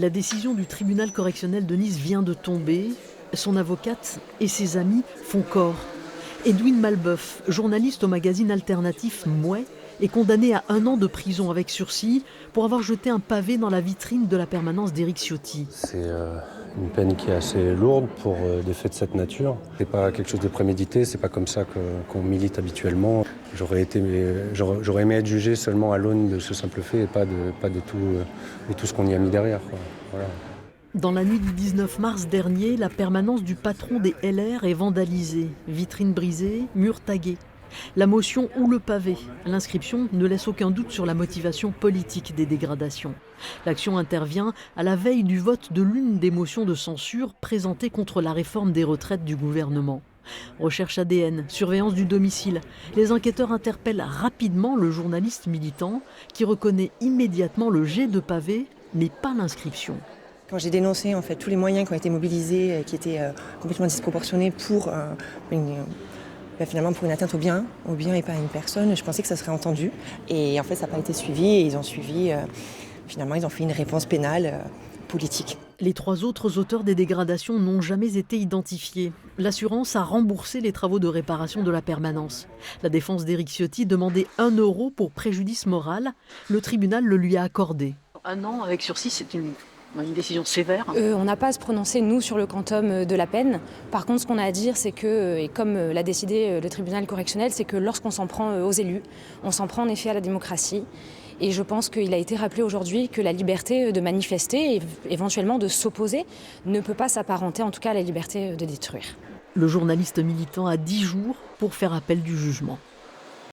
La décision du tribunal correctionnel de Nice vient de tomber. Son avocate et ses amis font corps. Edwin Malbeuf, journaliste au magazine alternatif Mouais, est condamné à 1 an de prison avec sursis pour avoir jeté un pavé dans la vitrine de la permanence d'Éric Ciotti. C'est une peine qui est assez lourde pour des faits de cette nature. C'est pas quelque chose de prémédité, c'est pas comme ça qu'on milite habituellement. J'aurais aimé être jugé seulement à l'aune de ce simple fait et pas de tout ce qu'on y a mis derrière, quoi. Voilà. Dans la nuit du 19 mars dernier, la permanence du patron des LR est vandalisée. Vitrines brisées, murs tagués. La motion ou le pavé. L'inscription ne laisse aucun doute sur la motivation politique des dégradations. L'action intervient à la veille du vote de l'une des motions de censure présentées contre la réforme des retraites du gouvernement. Recherche ADN, surveillance du domicile. Les enquêteurs interpellent rapidement le journaliste militant qui reconnaît immédiatement le jet de pavé, mais pas l'inscription. Quand j'ai dénoncé en fait tous les moyens qui ont été mobilisés, qui étaient complètement disproportionnés pour finalement pour une atteinte au bien et pas à une personne, je pensais que ça serait entendu. Et en fait, ça n'a pas été suivi et ils ont suivi. Finalement, ils ont fait une réponse pénale politique. Les 3 autres auteurs des dégradations n'ont jamais été identifiés. L'assurance a remboursé les travaux de réparation de la permanence. La défense d'Éric Ciotti demandait 1 euro pour préjudice moral. Le tribunal le lui a accordé. 1 an avec sursis, c'est une décision sévère. On n'a pas à se prononcer, nous, sur le quantum de la peine. Par contre, ce qu'on a à dire, c'est que, et comme l'a décidé le tribunal correctionnel, c'est que lorsqu'on s'en prend aux élus, on s'en prend en effet à la démocratie. Et je pense qu'il a été rappelé aujourd'hui que la liberté de manifester et éventuellement de s'opposer ne peut pas s'apparenter, en tout cas, à la liberté de détruire. Le journaliste militant a 10 jours pour faire appel du jugement.